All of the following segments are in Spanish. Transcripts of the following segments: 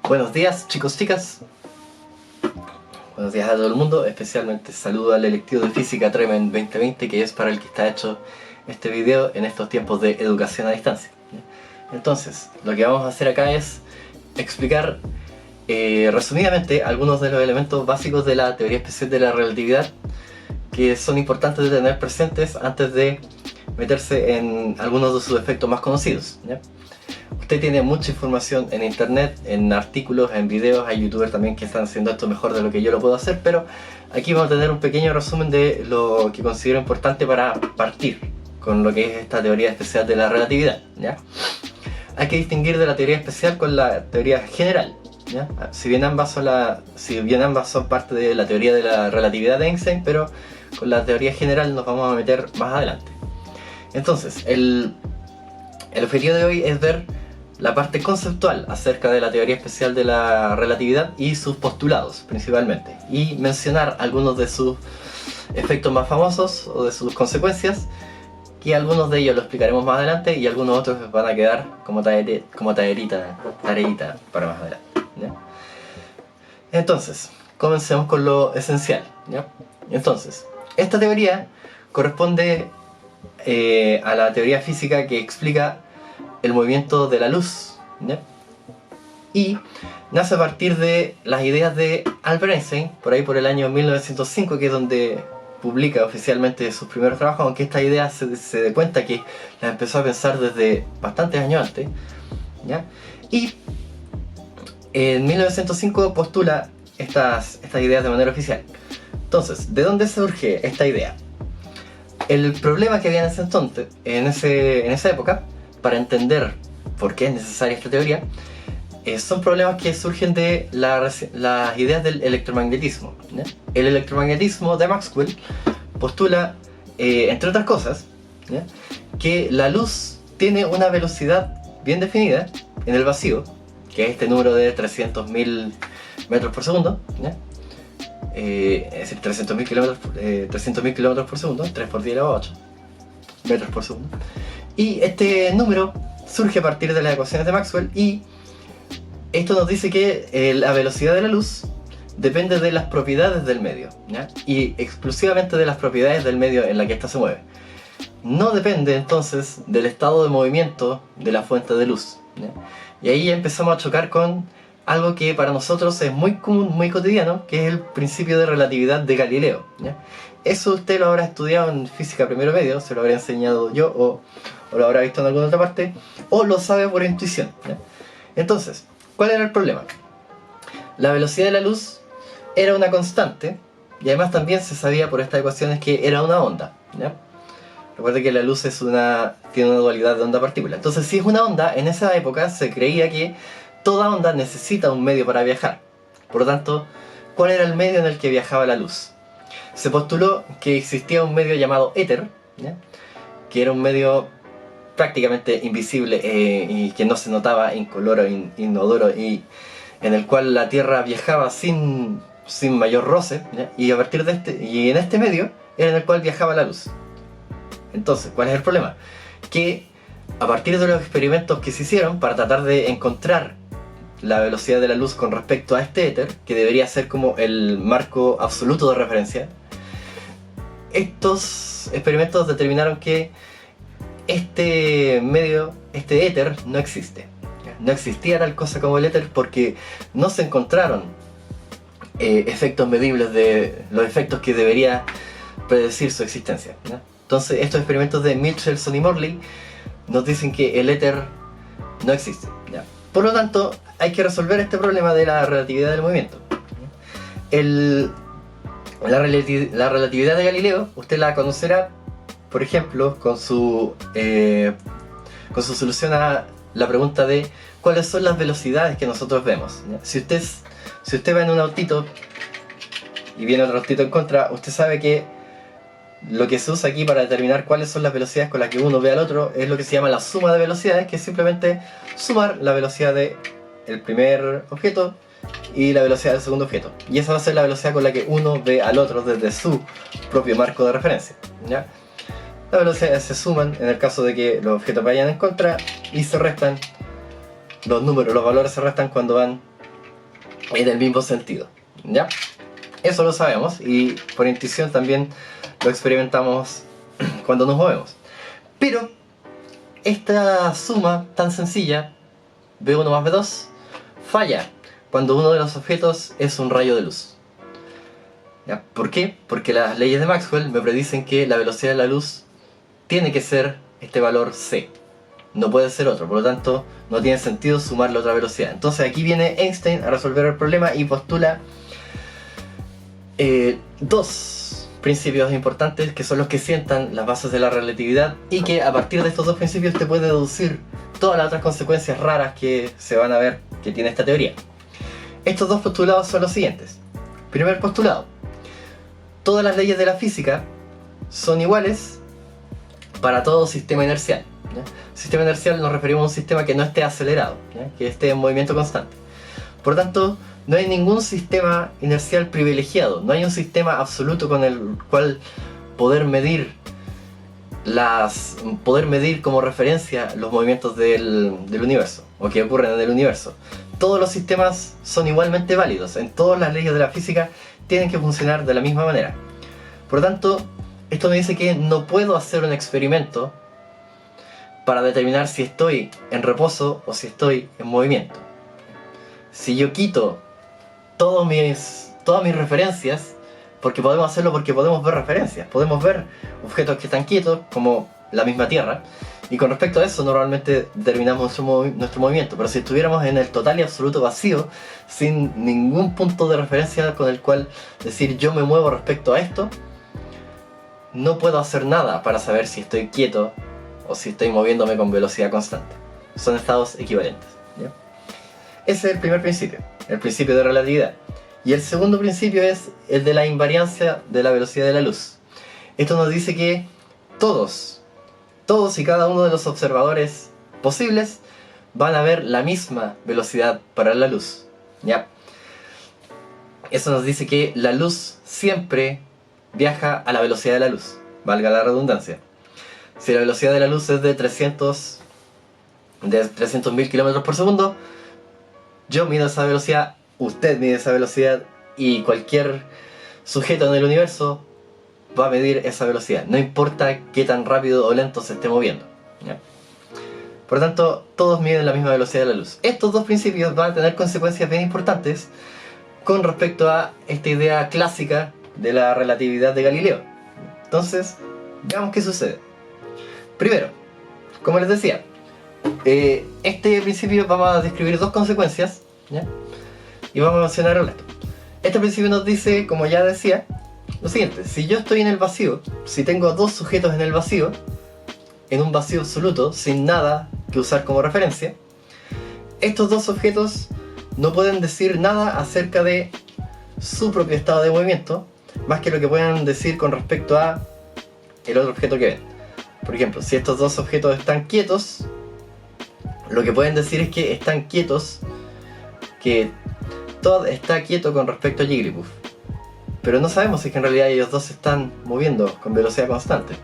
Buenos días, chicos, chicas. Buenos días a todo el mundo, especialmente saludo al electivo de Física Tremen 2020, que es para el que está hecho este video en estos tiempos de educación a distancia. Entonces, lo que vamos a hacer acá es explicar resumidamente algunos de los elementos básicos de la teoría especial de la relatividad que son importantes de tener presentes antes de meterse en algunos de sus efectos más conocidos, ¿ya? Usted tiene mucha información en internet, en artículos, en videos, hay youtubers también que están haciendo esto mejor de lo que yo lo puedo hacer, pero aquí vamos a tener un pequeño resumen de lo que considero importante para partir con lo que es esta teoría especial de la relatividad, ¿ya? Hay que distinguir de la teoría especial con la teoría general, ¿ya? Si bien ambas son parte de la teoría de la relatividad de Einstein, pero con la teoría general nos vamos a meter más adelante. Entonces, el objetivo de hoy es ver la parte conceptual acerca de la teoría especial de la relatividad y sus postulados principalmente, y mencionar algunos de sus efectos más famosos o de sus consecuencias, que algunos de ellos lo explicaremos más adelante y algunos otros van a quedar como tareita para más adelante, ¿ya? Entonces, comencemos con lo esencial, ¿ya? Entonces, esta teoría corresponde a la teoría física que explica el movimiento de la luz, ¿ya? Y nace a partir de las ideas de Albert Einstein, por ahí por el año 1905, que es donde publica oficialmente sus primeros trabajos, aunque esta idea se dé cuenta que las empezó a pensar desde bastantes años antes, ¿ya? Y en 1905 postula estas ideas de manera oficial. Entonces, ¿de dónde surge esta idea? El problema que había en ese entonces, en esa época, para entender por qué es necesaria esta teoría, son problemas que surgen de las ideas del electromagnetismo, ¿ya? El electromagnetismo de Maxwell postula, entre otras cosas, ¿ya?, que la luz tiene una velocidad bien definida en el vacío, que es este número de 300.000 metros por segundo, ¿ya? Es decir, 300.000 kilómetros por segundo, 3 por 10 a la 8 metros por segundo. Y este número surge a partir de las ecuaciones de Maxwell, y esto nos dice que la velocidad de la luz depende de las propiedades del medio, ¿ya? Y exclusivamente de las propiedades del medio en la que ésta se mueve. No depende entonces del estado de movimiento de la fuente de luz, ¿ya? Y ahí empezamos a chocar con algo que para nosotros es muy común, muy cotidiano, que es el principio de relatividad de Galileo, ¿ya? Eso usted lo habrá estudiado en física primero medio, se lo habré enseñado yo, o lo habrá visto en alguna otra parte, o lo sabe por intuición, ¿ya? Entonces, ¿cuál era el problema? La velocidad de la luz era una constante, y además también se sabía por estas ecuaciones que era una onda, ¿ya? Recuerde que la luz tiene una dualidad de onda-partícula. Entonces, si es una onda, en esa época se creía que toda onda necesita un medio para viajar. Por lo tanto, ¿cuál era el medio en el que viajaba la luz? Se postuló que existía un medio llamado éter, ¿ya?, que era un medio prácticamente invisible y que no se notaba, incoloro, inodoro, y en el cual la Tierra viajaba sin mayor roce, ¿ya?, y a partir de en este medio era en el cual viajaba la luz. Entonces, ¿cuál es el problema? Que a partir de los experimentos que se hicieron para tratar de encontrar la velocidad de la luz con respecto a este éter, que debería ser como el marco absoluto de referencia, estos experimentos determinaron que este medio, este éter, no existe. No existía tal cosa como el éter porque no se encontraron efectos medibles de los efectos que debería predecir su existencia, ¿ya? Entonces, estos experimentos de Michelson y Morley nos dicen que el éter no existe, ¿ya? Por lo tanto, hay que resolver este problema de la relatividad del movimiento. La relatividad de Galileo, usted la conocerá, por ejemplo, con su solución a la pregunta de cuáles son las velocidades que nosotros vemos, ¿ya? Si usted va en un autito y viene otro autito en contra, usted sabe que lo que se usa aquí para determinar cuáles son las velocidades con las que uno ve al otro es lo que se llama la suma de velocidades, que es simplemente sumar la velocidad del primer objeto y la velocidad del segundo objeto. Y esa va a ser la velocidad con la que uno ve al otro desde su propio marco de referencia, ¿ya? Las velocidades se suman en el caso de que los objetos vayan en contra y se restan, los valores se restan cuando van en el mismo sentido, ¿ya? Eso lo sabemos y por intuición también lo experimentamos cuando nos movemos. Pero esta suma tan sencilla, B1 más B2, falla cuando uno de los objetos es un rayo de luz. ¿Ya? ¿Por qué? Porque las leyes de Maxwell me predicen que la velocidad de la luz tiene que ser este valor c. No puede ser otro, por lo tanto no tiene sentido sumarle otra velocidad. Entonces aquí viene Einstein a resolver el problema y postula dos principios importantes que son los que sientan las bases de la relatividad y que a partir de estos dos principios te puede deducir todas las otras consecuencias raras que se van a ver que tiene esta teoría. Estos dos postulados son los siguientes. Primer postulado: todas las leyes de la física son iguales para todo sistema inercial, ¿ya? Sistema inercial nos referimos a un sistema que no esté acelerado, ¿ya? Que esté en movimiento constante. Por lo tanto, no hay ningún sistema inercial privilegiado, no hay un sistema absoluto con el cual poder medir como referencia los movimientos del universo, o que ocurren en el universo. Todos los sistemas son igualmente válidos, en todas las leyes de la física tienen que funcionar de la misma manera. Por lo tanto, esto me dice que no puedo hacer un experimento para determinar si estoy en reposo o si estoy en movimiento. Si yo quito todas mis referencias, porque podemos hacerlo porque podemos ver referencias, podemos ver objetos que están quietos, como la misma Tierra, y con respecto a eso normalmente determinamos nuestro movimiento. Pero si estuviéramos en el total y absoluto vacío, sin ningún punto de referencia con el cual decir yo me muevo respecto a esto, no puedo hacer nada para saber si estoy quieto o si estoy moviéndome con velocidad constante. Son estados equivalentes, ¿ya? Ese es el primer principio, el principio de relatividad. Y el segundo principio es el de la invariancia de la velocidad de la luz. Esto nos dice que todos y cada uno de los observadores posibles van a ver la misma velocidad para la luz, ¿ya? Eso nos dice que la luz siempre viaja a la velocidad de la luz, valga la redundancia. Si la velocidad de la luz es de 300.000 km por segundo, yo mido esa velocidad, usted mide esa velocidad y cualquier sujeto en el universo va a medir esa velocidad, no importa qué tan rápido o lento se esté moviendo, ¿ya? Por lo tanto, todos miden la misma velocidad de la luz. Estos dos principios van a tener consecuencias bien importantes con respecto a esta idea clásica de la relatividad de Galileo. Entonces, veamos qué sucede. Primero, como les decía, este principio vamos a describir dos consecuencias, ¿ya? Y vamos a mencionar el resto. Este principio nos dice, como ya decía, lo siguiente: si yo estoy en el vacío, si tengo dos sujetos en el vacío, en un vacío absoluto, sin nada que usar como referencia, estos dos objetos no pueden decir nada acerca de su propio estado de movimiento, más que lo que puedan decir con respecto a el otro objeto que ven. Por ejemplo, si estos dos objetos están quietos, lo que pueden decir es que están quietos, que Todd está quieto con respecto a Jigglypuff. Pero no sabemos si es que en realidad ellos dos se están moviendo con velocidad constante.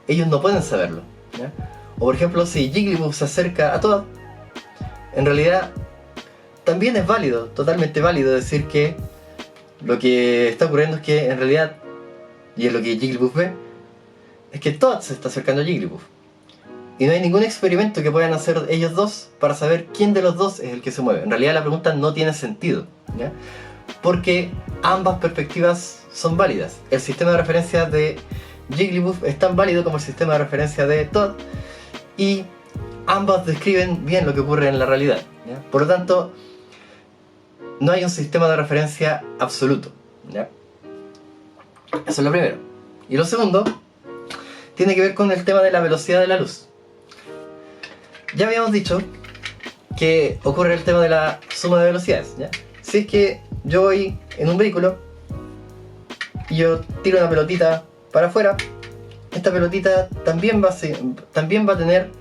Ellos no pueden saberlo, ¿ya? O por ejemplo, si Jigglypuff se acerca a Todd, en realidad también es válido, totalmente válido decir que lo que está ocurriendo es que en realidad, y es lo que Jigglypuff ve, es que Todd se está acercando a Jigglypuff. Y no hay ningún experimento que puedan hacer ellos dos para saber quién de los dos es el que se mueve. En realidad la pregunta no tiene sentido, ¿ya? Porque ambas perspectivas son válidas. El sistema de referencia de Jigglypuff es tan válido como el sistema de referencia de Todd, y ambas describen bien lo que ocurre en la realidad, ¿ya? Por lo tanto, no hay un sistema de referencia absoluto, ¿ya? Eso es lo primero. Y lo segundo tiene que ver con el tema de la velocidad de la luz. Ya habíamos dicho que ocurre el tema de la suma de velocidades, ¿ya? Si es que yo voy en un vehículo y yo tiro una pelotita para afuera, esta pelotita también va a tener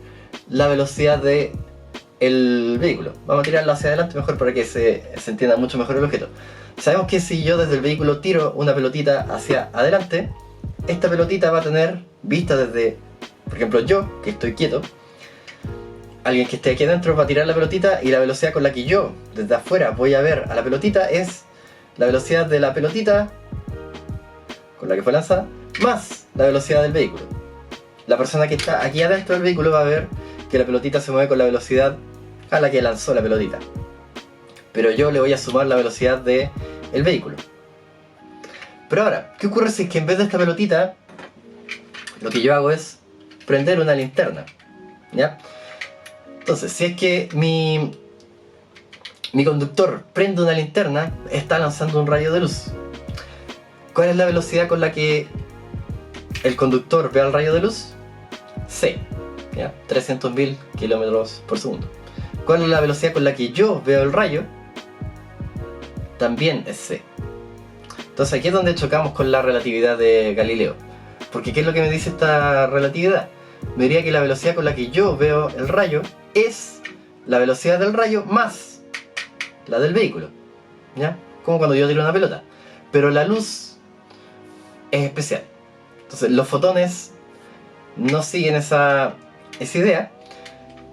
la velocidad del vehículo. Vamos a tirarla hacia adelante mejor para que se entienda mucho mejor el objeto. Sabemos que si yo desde el vehículo tiro una pelotita hacia adelante, esta pelotita va a tener, vista desde, por ejemplo yo, que estoy quieto, alguien que esté aquí adentro va a tirar la pelotita y la velocidad con la que yo, desde afuera, voy a ver a la pelotita es la velocidad de la pelotita con la que fue lanzada, más la velocidad del vehículo. La persona que está aquí adentro del vehículo va a ver que la pelotita se mueve con la velocidad a la que lanzó la pelotita. Pero yo le voy a sumar la velocidad del vehículo. Pero ahora, ¿qué ocurre si es que en vez de esta pelotita, lo que yo hago es prender una linterna? ¿Ya? Entonces, si es que mi conductor prende una linterna, está lanzando un rayo de luz. ¿Cuál es la velocidad con la que el conductor ve el rayo de luz? C, ¿ya? 300.000 kilómetros por segundo. ¿Cuál es la velocidad con la que yo veo el rayo? También es C. Entonces aquí es donde chocamos con la relatividad de Galileo. Porque ¿qué es lo que me dice esta relatividad? Me diría que la velocidad con la que yo veo el rayo es la velocidad del rayo más la del vehículo, ¿ya? Como cuando yo tiro una pelota. Pero la luz es especial. Entonces los fotones no siguen esa idea.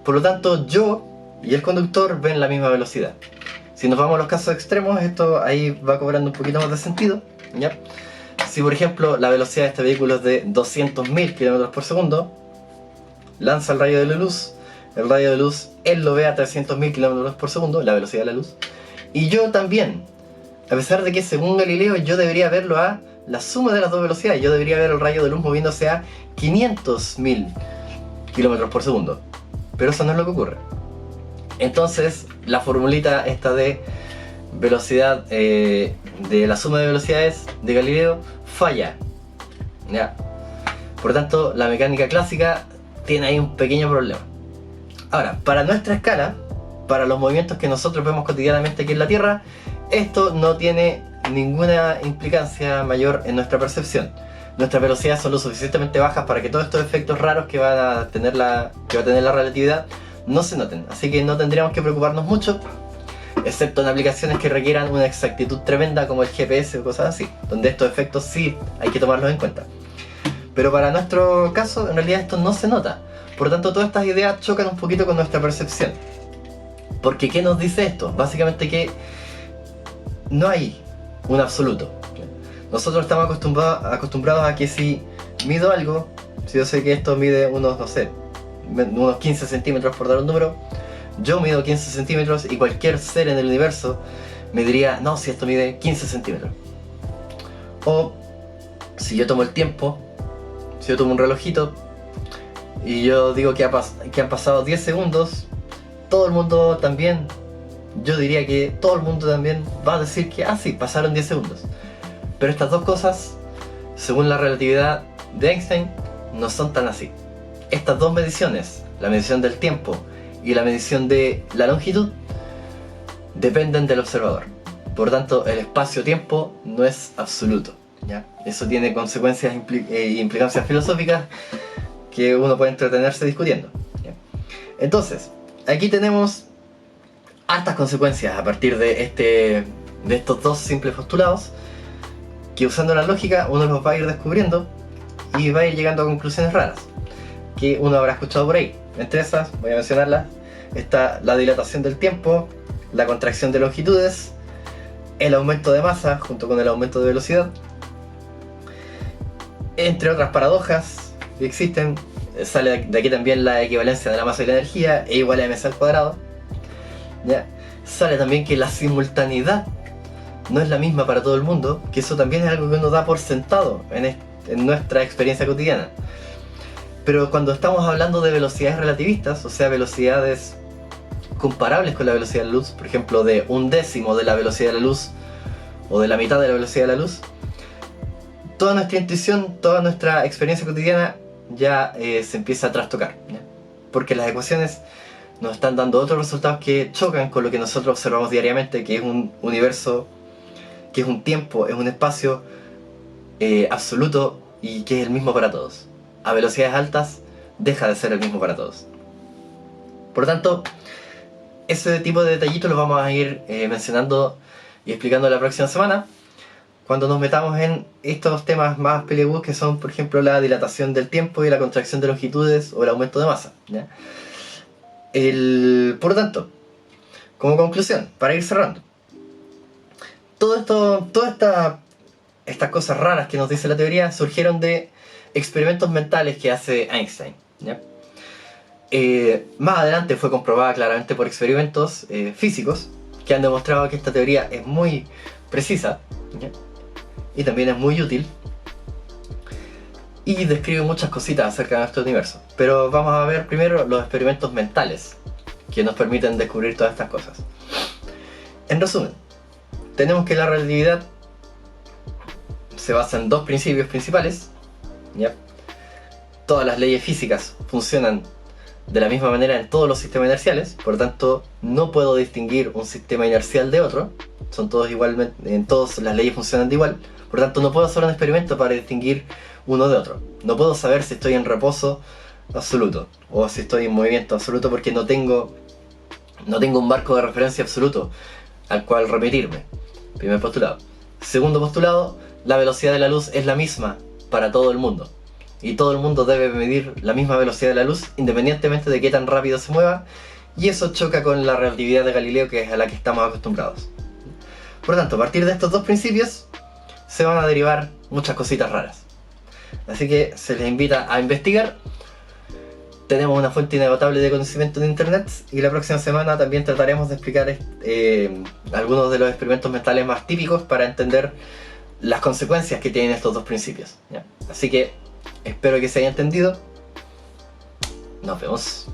Por lo tanto yo y el conductor ven la misma velocidad. Si nos vamos a los casos extremos, esto ahí va cobrando un poquito más de sentido, ¿ya? Si por ejemplo la velocidad de este vehículo es de 200.000 km por segundo, lanza el rayo de la luz, el rayo de luz él lo ve a 300.000 km por segundo, la velocidad de la luz, y yo también, a pesar de que según Galileo yo debería verlo a la suma de las dos velocidades, yo debería ver el rayo de luz moviéndose a 500.000 km por segundo, pero eso no es lo que ocurre. Entonces la formulita esta de velocidad, de la suma de velocidades de Galileo falla, ¿ya? Por tanto la mecánica clásica tiene ahí un pequeño problema. Ahora, para nuestra escala, para los movimientos que nosotros vemos cotidianamente aquí en la Tierra, esto no tiene ninguna implicancia mayor en nuestra percepción. Nuestras velocidades son lo suficientemente bajas para que todos estos efectos raros que va a tener la relatividad no se noten. Así que no tendríamos que preocuparnos mucho, excepto en aplicaciones que requieran una exactitud tremenda como el GPS o cosas así, donde estos efectos sí hay que tomarlos en cuenta. Pero para nuestro caso, en realidad esto no se nota. Por lo tanto, todas estas ideas chocan un poquito con nuestra percepción. Porque ¿qué nos dice esto? Básicamente que no hay un absoluto. Nosotros estamos acostumbrados a que si mido algo, si yo sé que esto mide unos, no sé, unos 15 centímetros por dar un número, yo mido 15 centímetros y cualquier ser en el universo me diría, no, si esto mide 15 centímetros. O si yo tomo el tiempo, si yo tomo un relojito y yo digo que han pasado 10 segundos, todo el mundo también, yo diría que todo el mundo también va a decir que, sí, pasaron 10 segundos. Pero estas dos cosas, según la relatividad de Einstein, no son tan así. Estas dos mediciones, la medición del tiempo y la medición de la longitud, dependen del observador. Por tanto, el espacio-tiempo no es absoluto, ¿ya? Eso tiene consecuencias e implicancias filosóficas que uno puede entretenerse discutiendo, ¿ya? Entonces, aquí tenemos hartas consecuencias a partir de estos dos simples postulados, que usando la lógica uno los va a ir descubriendo y va a ir llegando a conclusiones raras que uno habrá escuchado por ahí. Entre esas, voy a mencionarlas, está la dilatación del tiempo, la contracción de longitudes, el aumento de masa junto con el aumento de velocidad, entre otras paradojas que existen. Sale de aquí también la equivalencia de la masa y la energía, E igual a mc al cuadrado, ¿ya? Sale también que la simultaneidad no es la misma para todo el mundo, que eso también es algo que uno da por sentado en nuestra experiencia cotidiana. Pero cuando estamos hablando de velocidades relativistas, o sea, velocidades comparables con la velocidad de la luz, por ejemplo de 1/10 de la velocidad de la luz o de la mitad de la velocidad de la luz, toda nuestra intuición, toda nuestra experiencia cotidiana ya se empieza a trastocar, ¿ya? Porque las ecuaciones nos están dando otros resultados que chocan con lo que nosotros observamos diariamente, que es un universo, que es un tiempo, es un espacio absoluto y que es el mismo para todos. A velocidades altas deja de ser el mismo para todos. Por lo tanto, ese tipo de detallitos los vamos a ir mencionando y explicando la próxima semana, cuando nos metamos en estos temas más peliagudos que son, por ejemplo, la dilatación del tiempo y la contracción de longitudes o el aumento de masa, ¿ya? Por lo tanto, como conclusión, para ir cerrando, estas cosas raras que nos dice la teoría surgieron de experimentos mentales que hace Einstein, ¿ya? Más adelante fue comprobada claramente por experimentos físicos que han demostrado que esta teoría es muy precisa, ¿ya? Y también es muy útil y describe muchas cositas acerca de nuestro universo. Pero vamos a ver primero los experimentos mentales que nos permiten descubrir todas estas cosas. En resumen, tenemos que la relatividad se basa en dos principios principales, ¿ya? Todas las leyes físicas funcionan de la misma manera en todos los sistemas inerciales, por lo tanto no puedo distinguir un sistema inercial de otro, son todos igualmente, en todas las leyes funcionan de igual, por lo tanto no puedo hacer un experimento para distinguir uno de otro, no puedo saber si estoy en reposo absoluto o si estoy en movimiento absoluto porque no tengo un marco de referencia absoluto al cual remitirme. Primer postulado. Segundo postulado, la velocidad de la luz es la misma para todo el mundo. Y todo el mundo debe medir la misma velocidad de la luz independientemente de qué tan rápido se mueva. Y eso choca con la relatividad de Galileo, que es a la que estamos acostumbrados. Por lo tanto, a partir de estos dos principios se van a derivar muchas cositas raras. Así que se les invita a investigar. Tenemos una fuente inagotable de conocimiento en internet y la próxima semana también trataremos de explicar algunos de los experimentos mentales más típicos para entender las consecuencias que tienen estos dos principios, ¿ya? Así que espero que se haya entendido. Nos vemos.